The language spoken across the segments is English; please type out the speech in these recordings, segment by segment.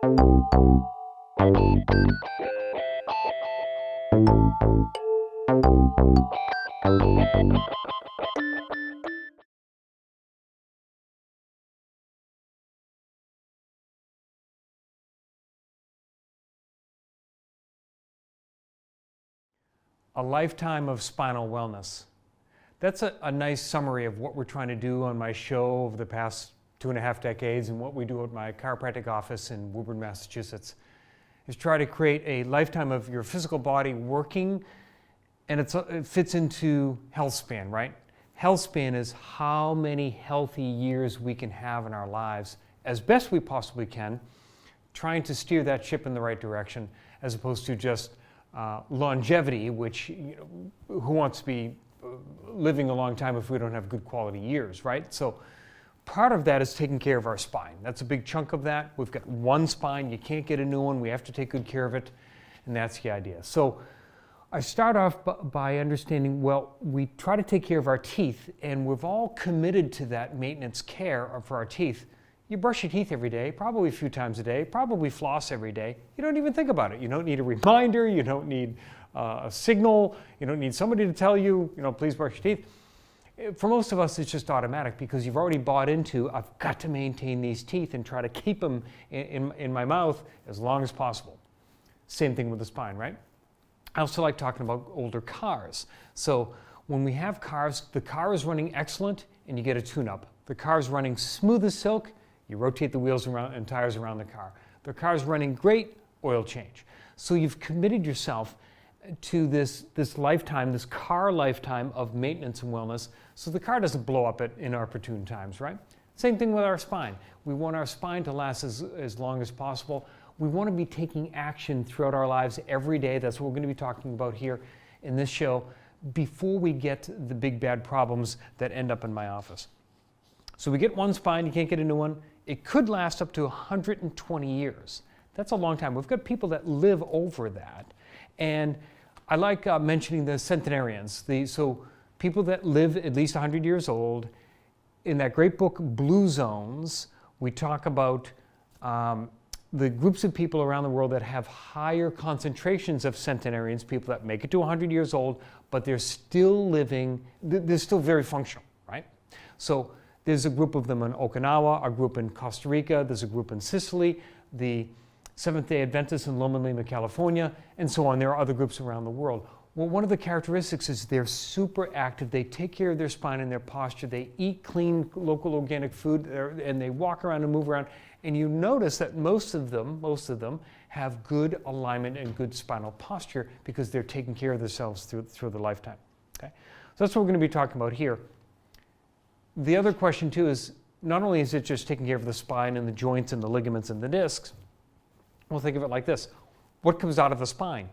A lifetime of spinal wellness. That's a nice summary of what we're trying to do on my show over the past 2.5 decades and what we do at my chiropractic office in Woburn, Massachusetts, is try to create a lifetime of your physical body working, and it fits into health span, right? Health span is how many healthy years we can have in our lives as best we possibly can, trying to steer that ship in the right direction as opposed to just longevity, which, who wants to be living a long time if we don't have good quality years, right? So part of that is taking care of our spine. That's a big chunk of that. We've got one spine, you can't get a new one, we have to take good care of it, and that's the idea. So I start off by understanding, well, we try to take care of our teeth, and we've all committed to that maintenance care for our teeth. You brush your teeth every day, probably a few times a day, probably floss every day. You don't even think about it. You don't need a reminder, you don't need a signal, you don't need somebody to tell you, please brush your teeth. For most of us, it's just automatic because you've already bought into, I've got to maintain these teeth and try to keep them in my mouth as long as possible. Same thing with the spine, right? I also like talking about older cars. So when we have cars, the car is running excellent and you get a tune-up. The car is running smooth as silk, you rotate the wheels around and tires around the car. The car is running great, oil change. So you've committed yourself to this lifetime, this car lifetime of maintenance and wellness, so the car doesn't blow up at inopportune times, right? Same thing with our spine. We want our spine to last as long as possible. We want to be taking action throughout our lives every day. That's what we're going to be talking about here in this show before we get the big bad problems that end up in my office. So we get one spine, you can't get a new one. It could last up to 120 years. That's a long time. We've got people that live over that. And I like mentioning the centenarians. So people that live at least 100 years old. In that great book, Blue Zones, we talk about the groups of people around the world that have higher concentrations of centenarians, people that make it to 100 years old, but they're still living, they're still very functional, right? So there's a group of them in Okinawa, a group in Costa Rica, there's a group in Sicily, the Seventh-day Adventists in Loma Linda, California, and so on. There are other groups around the world. Well, one of the characteristics is they're super active. They take care of their spine and their posture. They eat clean, local organic food, and they walk around and move around. And you notice that most of them have good alignment and good spinal posture because they're taking care of themselves through the lifetime. Okay? So that's what we're going to be talking about here. The other question too is, not only is it just taking care of the spine and the joints and the ligaments and the discs, well, think of it like this. What comes out of the spine?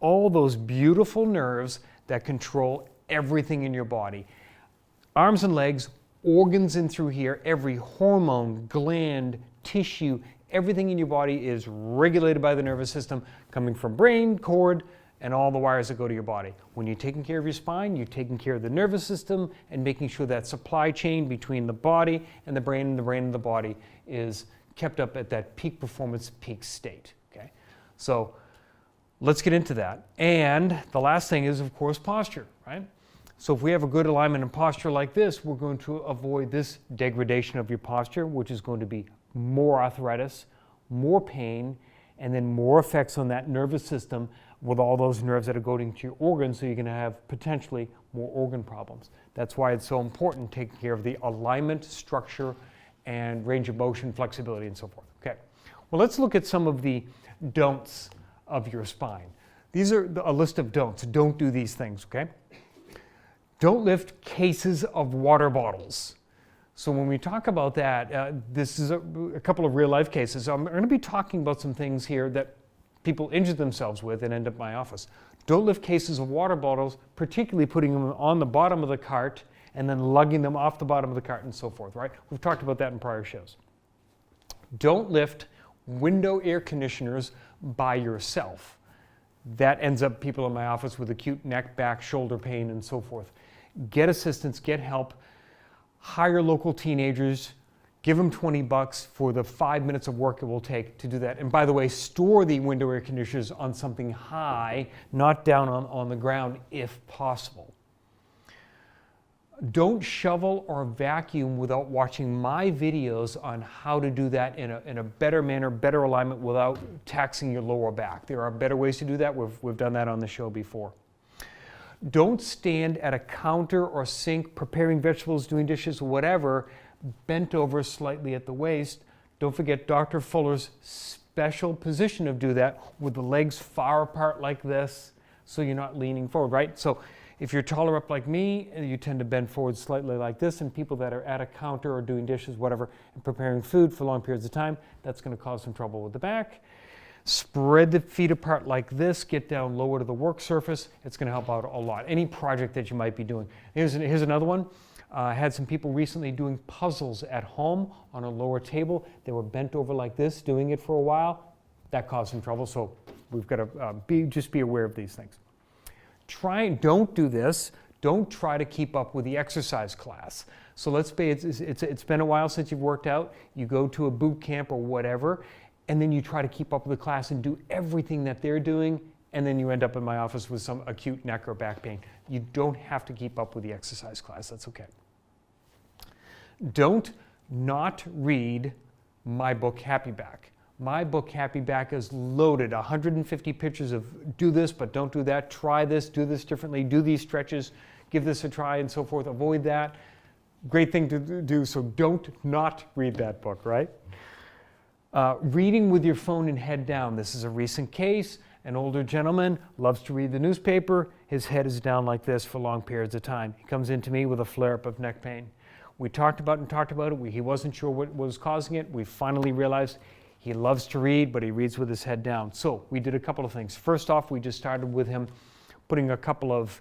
All those beautiful nerves that control everything in your body. Arms and legs, organs in through here, every hormone, gland, tissue, everything in your body is regulated by the nervous system coming from brain, cord, and all the wires that go to your body. When you're taking care of your spine, you're taking care of the nervous system and making sure that supply chain between the body and the brain and the body is kept up at that peak performance, peak state, okay? So let's get into that. And the last thing is, of course, posture, right? So if we have a good alignment and posture like this, we're going to avoid this degradation of your posture, which is going to be more arthritis, more pain, and then more effects on that nervous system with all those nerves that are going to your organs, so you're going to have potentially more organ problems. That's why it's so important taking care of the alignment, structure, and range of motion, flexibility, and so forth. Okay, well, let's look at some of the don'ts of your spine. These are a list of don'ts. Don't do these things, okay? Don't lift cases of water bottles. So when we talk about that, this is a couple of real life cases. I'm going to be talking about some things here that people injure themselves with and end up in my office. Don't lift cases of water bottles, particularly putting them on the bottom of the cart and then lugging them off the bottom of the cart and so forth, right? We've talked about that in prior shows. Don't lift window air conditioners by yourself. That ends up people in my office with acute neck, back, shoulder pain, and so forth. Get assistance, get help. Hire local teenagers. Give them $20 for the 5 minutes of work it will take to do that. And by the way, store the window air conditioners on something high, not down on the ground if possible. Don't shovel or vacuum without watching my videos on how to do that in a better manner, better alignment without taxing your lower back. There are better ways to do that. We've done that on the show before. Don't stand at a counter or sink preparing vegetables, doing dishes, whatever, bent over slightly at the waist. Don't forget Dr. Fuller's special position of do that with the legs far apart like this so you're not leaning forward, right? So if you're taller up like me, you tend to bend forward slightly like this, and people that are at a counter or doing dishes, whatever, and preparing food for long periods of time, that's going to cause some trouble with the back. Spread the feet apart like this, get down lower to the work surface. It's going to help out a lot. Any project that you might be doing. Here's another one. I had some people recently doing puzzles at home on a lower table. They were bent over like this, doing it for a while. That caused some trouble, so we've got to just be aware of these things. Don't do this. Don't try to keep up with the exercise class. So let's say it's been a while since you've worked out. You go to a boot camp or whatever, and then you try to keep up with the class and do everything that they're doing, and then you end up in my office with some acute neck or back pain. You don't have to keep up with the exercise class. That's okay. Don't not read my book, Happy Back. My book, Happy Back, is loaded. 150 pictures of do this, but don't do that. Try this, do this differently, do these stretches, give this a try, and so forth. Avoid that. Great thing to do, so don't not read that book, right? Reading with your phone and head down. This is a recent case. An older gentleman loves to read the newspaper. His head is down like this for long periods of time. He comes into me with a flare-up of neck pain. We talked about it. He wasn't sure what was causing it. We finally realized he loves to read, but he reads with his head down. So we did a couple of things. First off, we just started with him putting a couple of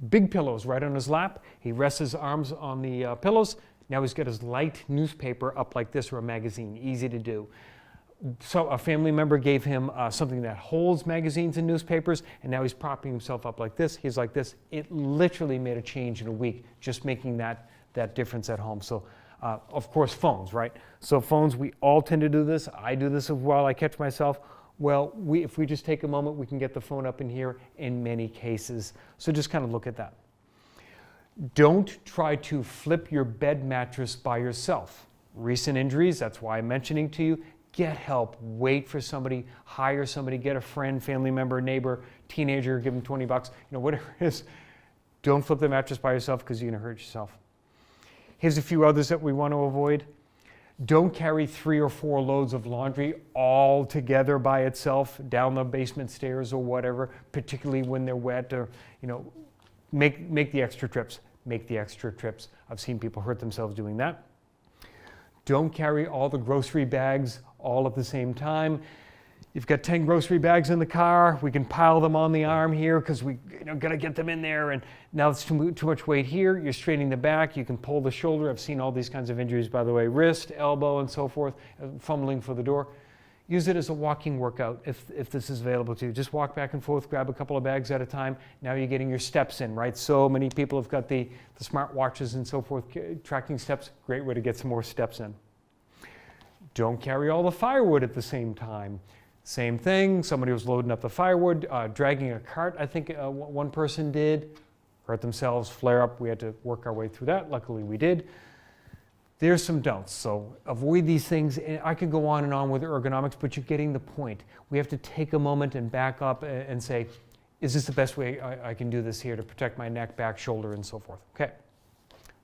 big pillows right on his lap. He rests his arms on the pillows. Now he's got his light newspaper up like this, or a magazine, easy to do. So a family member gave him something that holds magazines and newspapers, and now he's propping himself up like this. He's like this. It literally made a change in a week, just making that difference at home. So of course, phones, right? So phones, we all tend to do this. I do this while I catch myself. Well, if we just take a moment, we can get the phone up in here in many cases. So just kind of look at that. Don't try to flip your bed mattress by yourself. Recent injuries, that's why I'm mentioning to you. Get help, wait for somebody, hire somebody, get a friend, family member, neighbor, teenager, give them $20, whatever it is. Don't flip the mattress by yourself because you're going to hurt yourself. Here's a few others that we want to avoid. Don't carry 3 or 4 loads of laundry all together by itself down the basement stairs or whatever, particularly when they're wet, or make the extra trips. Make the extra trips. I've seen people hurt themselves doing that. Don't carry all the grocery bags all at the same time. You've got 10 grocery bags in the car. We can pile them on the arm here because we got to get them in there. And now it's too much weight here. You're straightening the back. You can pull the shoulder. I've seen all these kinds of injuries, by the way, wrist, elbow, and so forth, fumbling for the door. Use it as a walking workout if this is available to you. Just walk back and forth, grab a couple of bags at a time. Now you're getting your steps in, right? So many people have got the smart watches and so forth, tracking steps. Great way to get some more steps in. Don't carry all the firewood at the same time. Same thing, somebody was loading up the firewood, dragging a cart, I think one person did, hurt themselves, flare up. We had to work our way through that. Luckily we did. There's some don'ts, so avoid these things. And I could go on and on with ergonomics, but you're getting the point. We have to take a moment and back up and say, is this the best way I can do this here to protect my neck, back, shoulder, and so forth? Okay.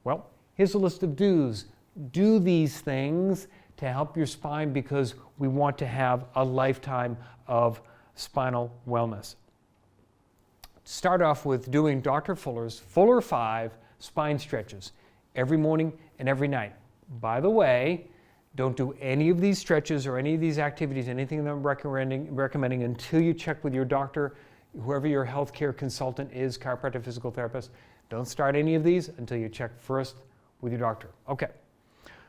Well, here's a list of do's. Do these things to help your spine because we want to have a lifetime of spinal wellness. Start off with doing Dr. Fuller's Fuller 5 spine stretches every morning and every night. By the way, don't do any of these stretches or any of these activities, anything that I'm recommending until you check with your doctor, whoever your healthcare consultant is, chiropractor, physical therapist. Don't start any of these until you check first with your doctor. Okay.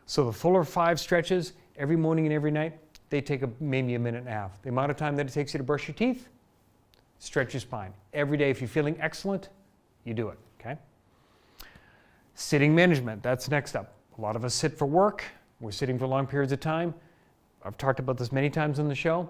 So the Fuller 5 stretches every morning and every night, they take maybe a minute and a half. The amount of time that it takes you to brush your teeth, stretch your spine. Every day, if you're feeling excellent, you do it, okay? Sitting management, that's next up. A lot of us sit for work. We're sitting for long periods of time. I've talked about this many times on the show.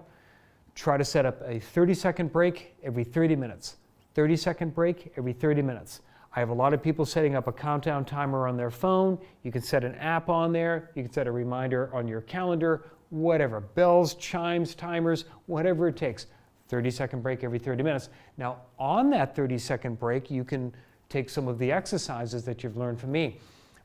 Try to set up a 30-second break every 30 minutes. 30-second break every 30 minutes. I have a lot of people setting up a countdown timer on their phone. You can set an app on there. You can set a reminder on your calendar, whatever. Bells, chimes, timers, whatever it takes. 30-second break every 30 minutes. Now, on that 30-second break, you can take some of the exercises that you've learned from me.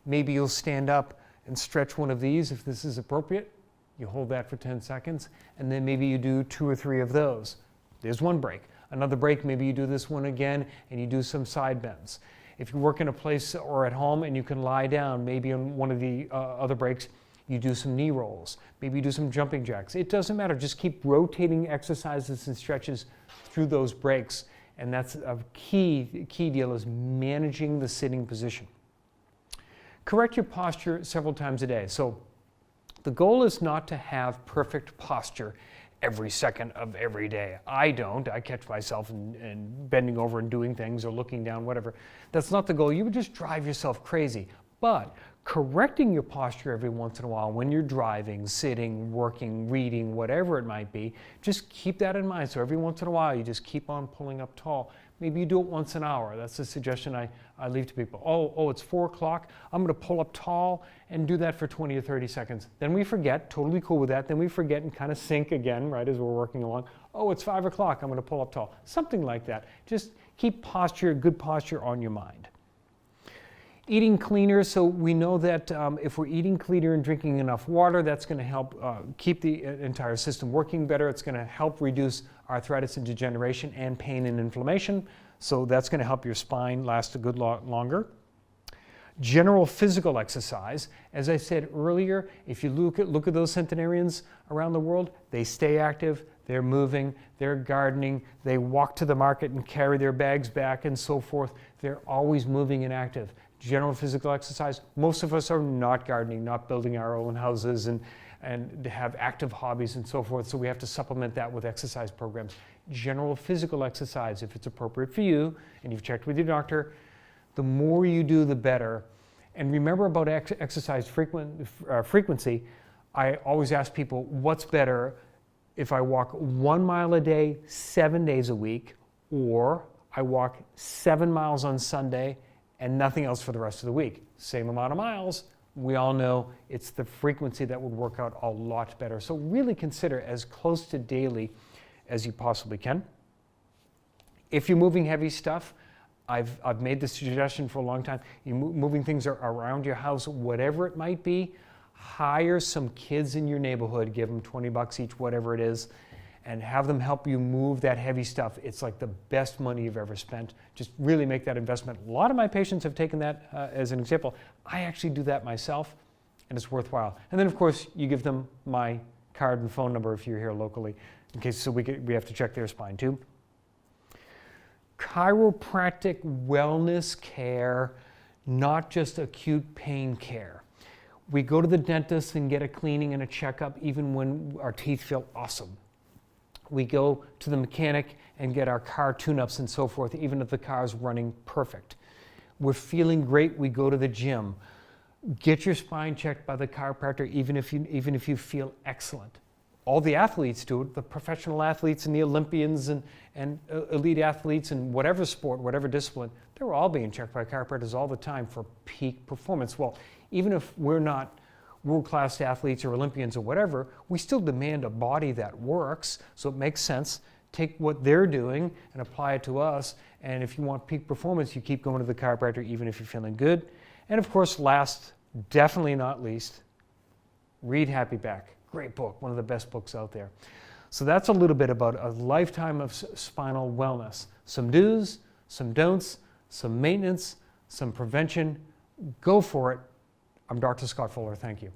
Maybe you'll stand up and stretch one of these if this is appropriate. You hold that for 10 seconds, and then maybe you do 2 or 3 of those. There's one break. Another break, maybe you do this one again, and you do some side bends. If you work in a place or at home and you can lie down, maybe on one of the other breaks, you do some knee rolls. Maybe you do some jumping jacks. It doesn't matter. Just keep rotating exercises and stretches through those breaks. And that's a key deal, is managing the sitting position. Correct your posture several times a day. So the goal is not to have perfect posture every second of every day. I don't. I catch myself and bending over and doing things or looking down, whatever. That's not the goal. You would just drive yourself crazy. But correcting your posture every once in a while when you're driving, sitting, working, reading, whatever it might be, just keep that in mind. So every once in a while, you just keep on pulling up tall. Maybe you do it once an hour. That's a suggestion I leave to people. Oh, it's 4 o'clock. I'm going to pull up tall and do that for 20 or 30 seconds. Then we forget, totally cool with that. Then we forget and kind of sink again, right, as we're working along. Oh, it's 5 o'clock. I'm going to pull up tall. Something like that. Just keep posture, good posture on your mind. Eating cleaner, so we know that if we're eating cleaner and drinking enough water, that's going to help keep the entire system working better. It's going to help reduce arthritis and degeneration and pain and inflammation. So that's going to help your spine last a good lot longer. General physical exercise, as I said earlier, if you look at those centenarians around the world, they stay active, they're moving, they're gardening, they walk to the market and carry their bags back and so forth. They're always moving and active. General physical exercise. Most of us are not gardening, not building our own houses and have active hobbies and so forth, so we have to supplement that with exercise programs. General physical exercise, if it's appropriate for you and you've checked with your doctor, the more you do, the better. And remember about exercise frequency. I always ask people, what's better if I walk 1 mile a day, 7 days a week, or I walk 7 miles on Sunday and nothing else for the rest of the week? Same amount of miles. We all know it's the frequency that would work out a lot better. So really consider as close to daily as you possibly can. If you're moving heavy stuff, I've made this suggestion for a long time. You're moving things around your house, whatever it might be, hire some kids in your neighborhood, give them $20 each, whatever it is, and have them help you move that heavy stuff. It's like the best money you've ever spent. Just really make that investment. A lot of my patients have taken that as an example. I actually do that myself, and it's worthwhile. And then, of course, you give them my card and phone number if you're here locally, in case so we have to check their spine too. Chiropractic wellness care, not just acute pain care. We go to the dentist and get a cleaning and a checkup even when our teeth feel awesome. We go to the mechanic and get our car tune-ups and so forth, even if the car is running perfect. We're feeling great, we go to the gym. Get your spine checked by the chiropractor even if you feel excellent. All the athletes do it, the professional athletes and the Olympians and elite athletes in whatever sport, whatever discipline, they're all being checked by chiropractors all the time for peak performance. Well, even if we're not world-class athletes or Olympians or whatever, we still demand a body that works, so it makes sense. Take what they're doing and apply it to us, and if you want peak performance, you keep going to the chiropractor even if you're feeling good. And of course, last, definitely not least, read Happy Back. Great book, one of the best books out there. So that's a little bit about a lifetime of spinal wellness. Some do's, some don'ts, some maintenance, some prevention. Go for it. I'm Dr. Scott Fuller. Thank you.